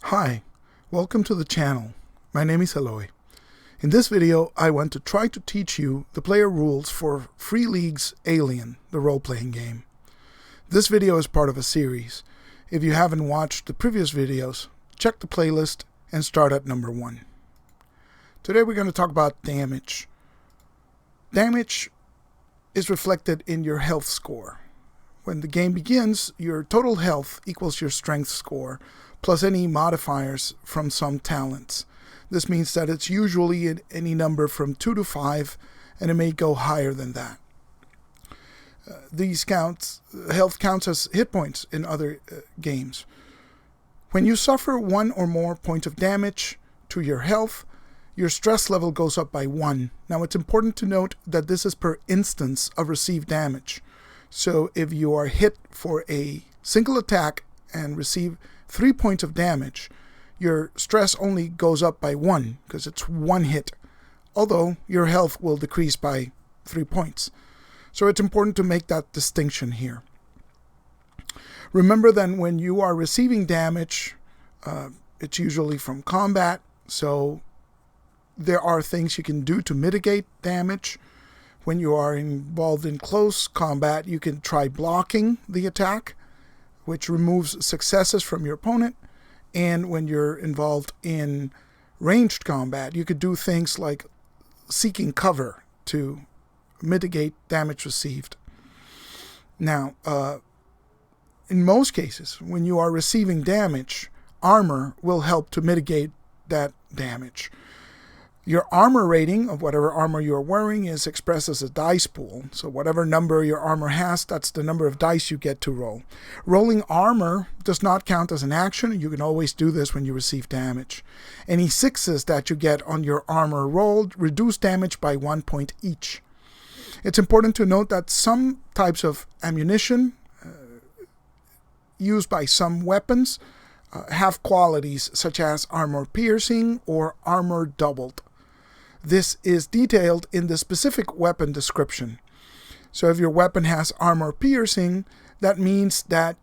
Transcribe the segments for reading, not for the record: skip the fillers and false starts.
Hi, welcome to the channel. My name is Eloy. In this video, I want to try to teach you the player rules for Free League's Alien, the role-playing game. This video is part of a series. If you haven't watched the previous videos, check the playlist and start at number 1. Today we're going to talk about damage. Damage is reflected in your health score. When the game begins, your total health equals your strength score, plus any modifiers from some talents. This means that it's usually any number from 2 to 5, and it may go higher than that. Health counts as hit points in other games. When you suffer 1 or more points of damage to your health, your stress level goes up by 1. Now it's important to note that this is per instance of received damage. So if you are hit for a single attack and receive 3 points of damage, your stress only goes up by 1 because it's 1 hit, although your health will decrease by 3 points. So it's important to make that distinction here. Remember that when you are receiving damage, it's usually from combat, so there are things you can do to mitigate damage. When you are involved in close combat, you can try blocking the attack, which removes successes from your opponent. And when you're involved in ranged combat, you could do things like seeking cover to mitigate damage received. Now, in most cases, when you are receiving damage, armor will help to mitigate that damage. Your armor rating of whatever armor you're wearing is expressed as a dice pool. So whatever number your armor has, that's the number of dice you get to roll. Rolling armor does not count as an action. You can always do this when you receive damage. Any 6s that you get on your armor rolled reduce damage by 1 point each. It's important to note that some types of ammunition used by some weapons have qualities such as armor piercing or armor doubled. This is detailed in the specific weapon description. So if your weapon has armor piercing, that means that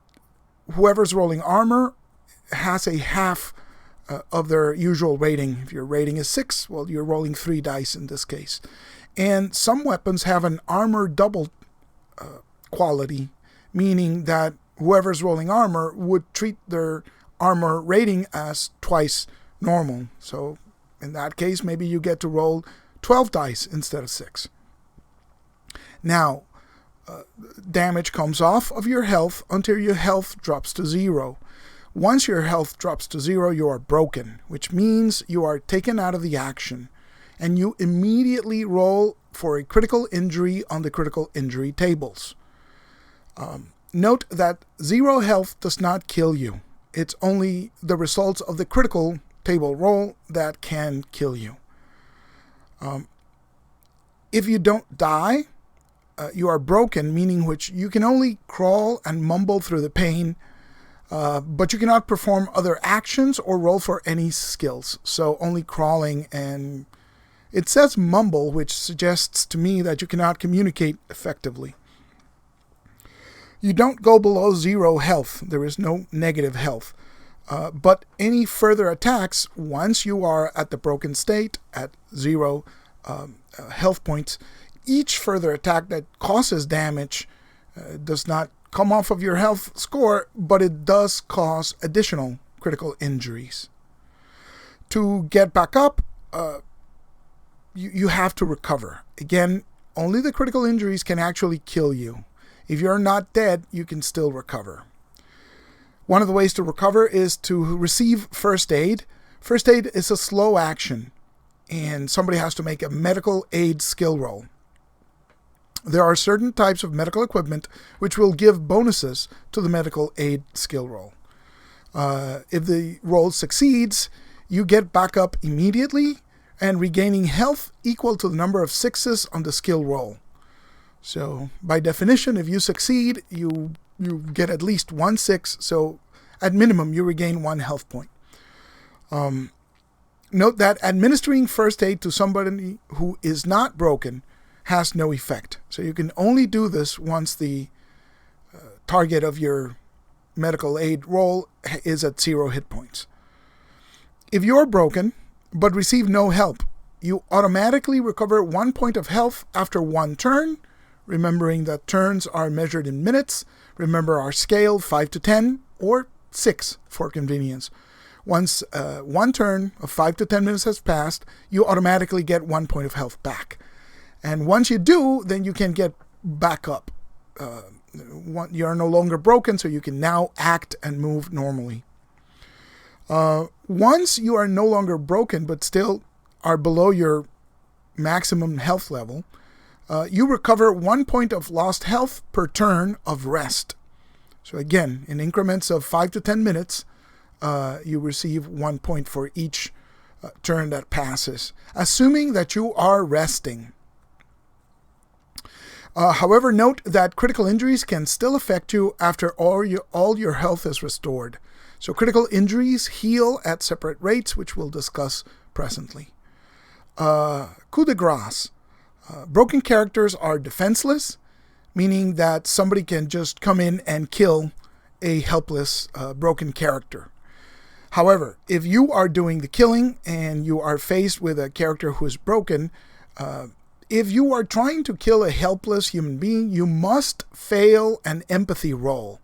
whoever's rolling armor has a half of their usual rating. If your rating is 6, well, you're rolling 3 dice in this case. And some weapons have an armor doubled quality, meaning that whoever's rolling armor would treat their armor rating as twice normal. So in that case, maybe you get to roll 12 dice instead of 6. Now, damage comes off of your health until your health drops to 0. Once your health drops to 0, you are broken, which means you are taken out of the action, and you immediately roll for a critical injury on the critical injury tables. Note that 0 health does not kill you. It's only the results of the critical table roll that can kill you. If you don't die, you are broken, meaning which you can only crawl and mumble through the pain, but you cannot perform other actions or roll for any skills. So only crawling, and it says mumble, which suggests to me that you cannot communicate effectively. You don't go below 0 health. There is no negative health. But any further attacks, once you are at the broken state, at 0 health points, each further attack that causes damage does not come off of your health score, but it does cause additional critical injuries. To get back up, you have to recover. Again, only the critical injuries can actually kill you. If you're not dead, you can still recover. One of the ways to recover is to receive first aid. First aid is a slow action, and somebody has to make a medical aid skill roll. There are certain types of medical equipment which will give bonuses to the medical aid skill roll. If the roll succeeds, you get back up immediately and regaining health equal to the number of 6s on the skill roll. So by definition, if you succeed, you get at least 1 6, so at minimum you regain 1 health point. Note that administering first aid to somebody who is not broken has no effect. So you can only do this once the target of your medical aid roll is at 0 hit points. If you're broken but receive no help, you automatically recover 1 point of health after 1 turn, remembering that turns are measured in minutes. Remember our scale, 5 to 10, or 6 for convenience. Once 1 turn of 5 to 10 minutes has passed, you automatically get 1 point of health back. And once you do, then you can get back up. You're no longer broken, so you can now act and move normally. Once you are no longer broken, but still are below your maximum health level, you recover 1 point of lost health per turn of rest. So again, in increments of 5 to 10 minutes, you receive 1 point for each turn that passes, assuming that you are resting. However, note that critical injuries can still affect you after all your health is restored. So critical injuries heal at separate rates, which we'll discuss presently. Coup de grace. Broken characters are defenseless, meaning that somebody can just come in and kill a helpless broken character. However, if you are doing the killing and you are faced with a character who is broken, if you are trying to kill a helpless human being, you must fail an empathy roll.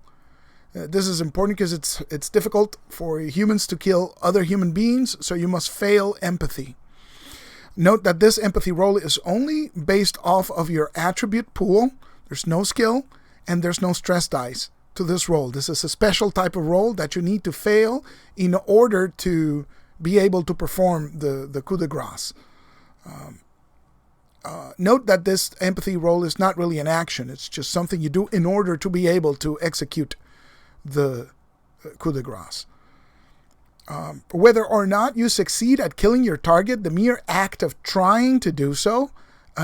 This is important because it's difficult for humans to kill other human beings, so you must fail empathy. Note that this empathy roll is only based off of your attribute pool. There's no skill, and there's no stress dice to this roll. This is a special type of roll that you need to fail in order to be able to perform the coup de grace. Note that this empathy roll is not really an action. It's just something you do in order to be able to execute the coup de grace. Whether or not you succeed at killing your target, the mere act of trying to do so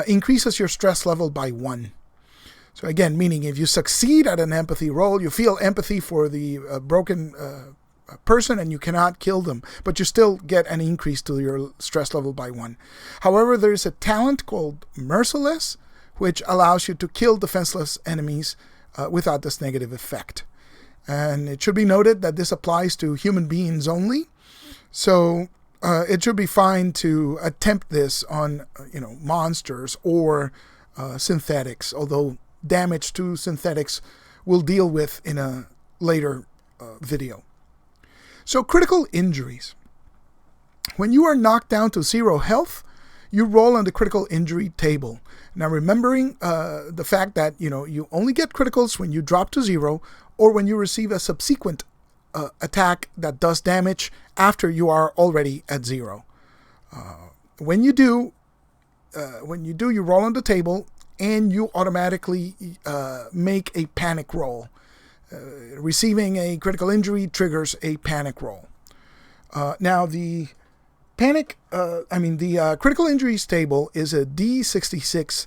increases your stress level by 1. So again, meaning if you succeed at an empathy roll, you feel empathy for the broken person and you cannot kill them, but you still get an increase to your stress level by 1. However, there is a talent called Merciless, which allows you to kill defenseless enemies without this negative effect. And it should be noted that this applies to human beings only. So it should be fine to attempt this on monsters or synthetics, although damage to synthetics we'll deal with in a later video. So critical injuries. When you are knocked down to 0 health, you roll on the critical injury table. Now remembering the fact that you only get criticals when you drop to 0 or when you receive a subsequent attack that does damage after you are already at 0. When you do, you roll on the table and you automatically make a panic roll. Receiving a critical injury triggers a panic roll. Now the critical injuries table is a D66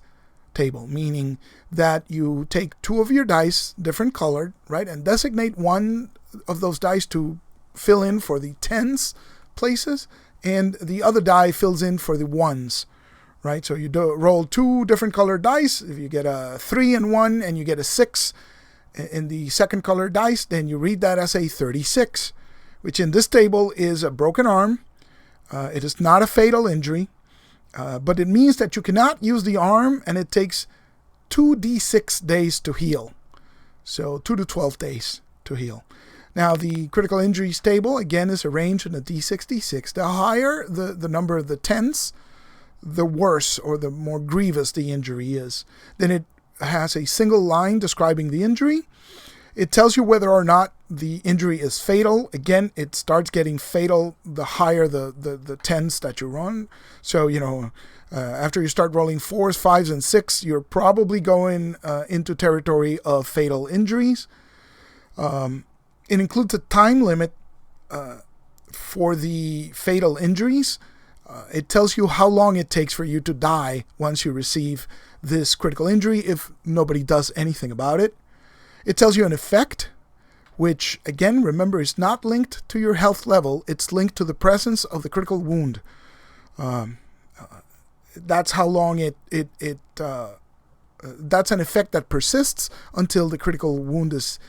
table, meaning that you take 2 of your dice, different colored, right, and designate one of those dice to fill in for the tens places, and the other die fills in for the ones, right? So you roll 2 different colored dice. If you get a 3 and 1 and you get a 6 in the second colored dice, then you read that as a 36, which in this table is a broken arm. It is not a fatal injury, but it means that you cannot use the arm, and it takes 2d6 days to heal. So 2 to 12 days to heal. Now the critical injuries table again is arranged in a D66. The higher the number of the tens, the worse or the more grievous the injury is. Then it has a single line describing the injury. It tells you whether or not the injury is fatal. Again, it starts getting fatal the higher the tens that you run. So, after you start rolling 4s, 5s, and 6, you're probably going into territory of fatal injuries. It includes a time limit for the fatal injuries. It tells you how long it takes for you to die once you receive this critical injury if nobody does anything about it. It tells you an effect, which, again, remember, is not linked to your health level. It's linked to the presence of the critical wound. That's how long that's an effect that persists until the critical wound is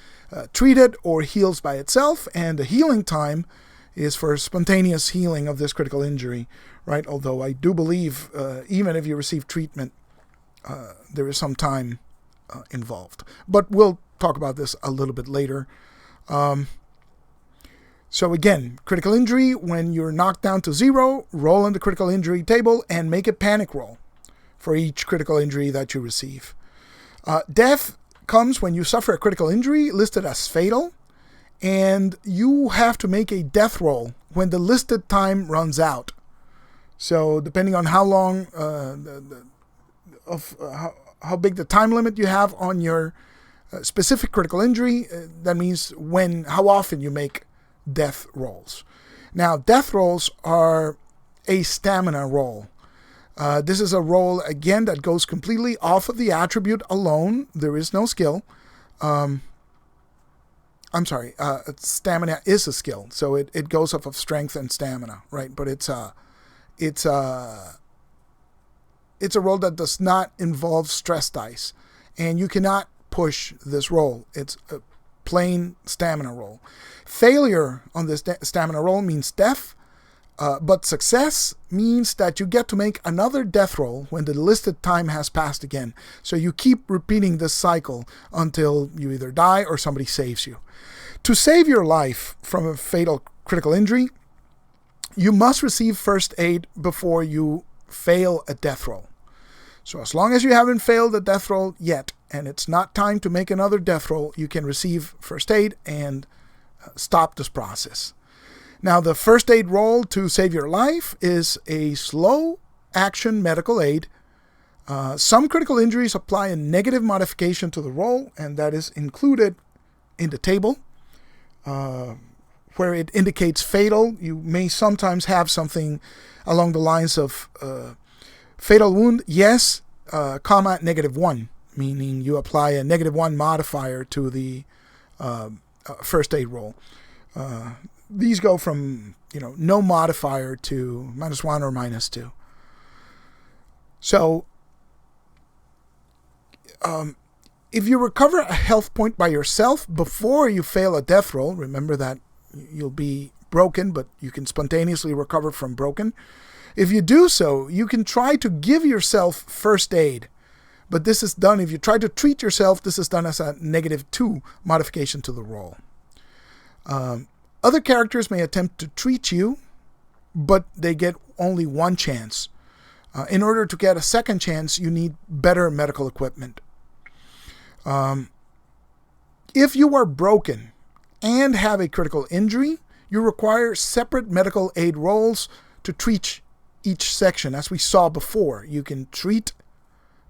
treated or heals by itself, and the healing time is for spontaneous healing of this critical injury, right? Although I do believe even if you receive treatment, there is some time involved. But we'll talk about this a little bit later. So again, critical injury, when you're knocked down to 0, roll on the critical injury table and make a panic roll for each critical injury that you receive. Death comes when you suffer a critical injury listed as fatal, and you have to make a death roll when the listed time runs out. So depending on how long, how big the time limit you have on your specific critical injury, that means how often you make death rolls. Now, death rolls are a stamina roll. This is a roll, again, that goes completely off of the attribute alone. There is no skill. Stamina is a skill, so it goes off of strength and stamina, right? But it's a roll that does not involve stress dice, and you cannot push this roll. It's a plain stamina roll. Failure on this stamina roll means death, but success means that you get to make another death roll when the listed time has passed again. So you keep repeating this cycle until you either die or somebody saves you. To save your life from a fatal critical injury, you must receive first aid before you fail a death roll. So as long as you haven't failed a death roll yet, and it's not time to make another death roll, you can receive first aid and stop this process. Now, the first aid roll to save your life is a slow action medical aid. Some critical injuries apply a negative modification to the roll, and that is included in the table. Where it indicates fatal, you may sometimes have something along the lines of fatal wound, yes, -1, meaning you apply a -1 modifier to the first aid roll. These go from no modifier to -1 or -2. So if you recover a health point by yourself before you fail a death roll, remember that you'll be broken, but you can spontaneously recover from broken. If you do so, you can try to give yourself first aid. But this is done, if you try to treat yourself, this is done as a -2 modification to the roll. Other characters may attempt to treat you, but they get only one chance. In order to get a second chance, you need better medical equipment. If you are broken and have a critical injury, you require separate medical aid rolls to treat each section. As we saw before, you can treat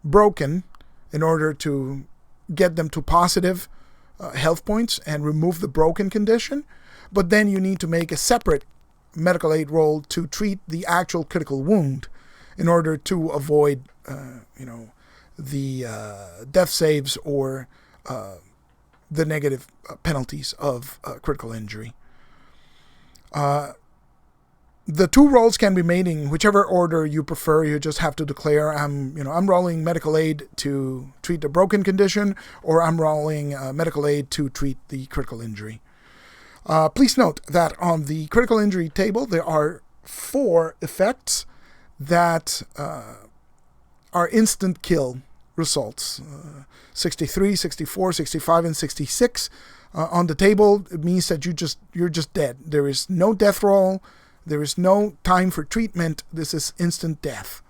broken in order to get them to positive health points and remove the broken condition, but then you need to make a separate medical aid roll to treat the actual critical wound in order to avoid the death saves or the negative penalties of critical injury. The two rolls can be made in whichever order you prefer. You just have to declare I'm rolling medical aid to treat the broken condition, or I'm rolling medical aid to treat the critical injury. Please note that on the critical injury table there are 4 effects that are instant kill results. 63, 64, 65, and 66. On the table, it means that you're just dead. There is no death roll. There is no time for treatment. This is instant death.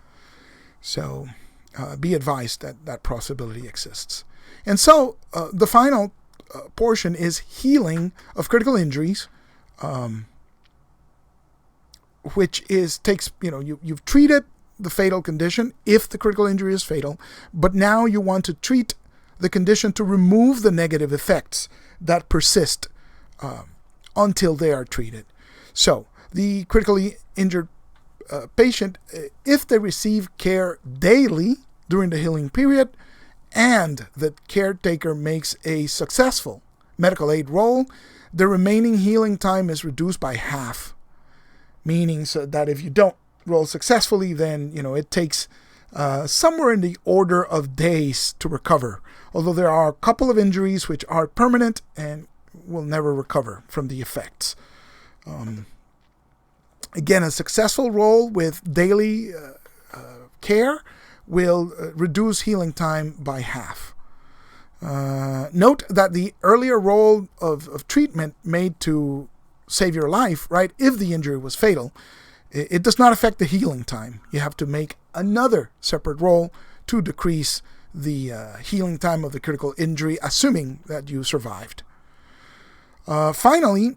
So be advised that that possibility exists. And so the final portion is healing of critical injuries, which takes you've treated the fatal condition if the critical injury is fatal, but now you want to treat the condition to remove the negative effects that persist until they are treated. So the critically injured patient, if they receive care daily during the healing period and the caretaker makes a successful medical aid roll, the remaining healing time is reduced by half. Meaning so that if you don't roll successfully, then it takes somewhere in the order of days to recover. Although there are a couple of injuries which are permanent and will never recover from the effects. Again, a successful roll with daily care will reduce healing time by half. Note that the earlier roll of treatment made to save your life, right, if the injury was fatal, it does not affect the healing time. You have to make another separate roll to decrease the healing time of the critical injury, assuming that you survived. Finally,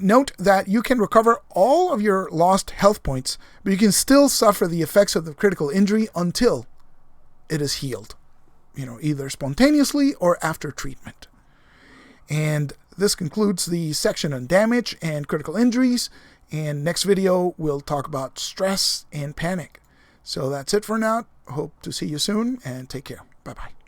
note that you can recover all of your lost health points, but you can still suffer the effects of the critical injury until it is healed, either spontaneously or after treatment. And this concludes the section on damage and critical injuries. And next video, we'll talk about stress and panic. So that's it for now. Hope to see you soon, and take care. Bye-bye.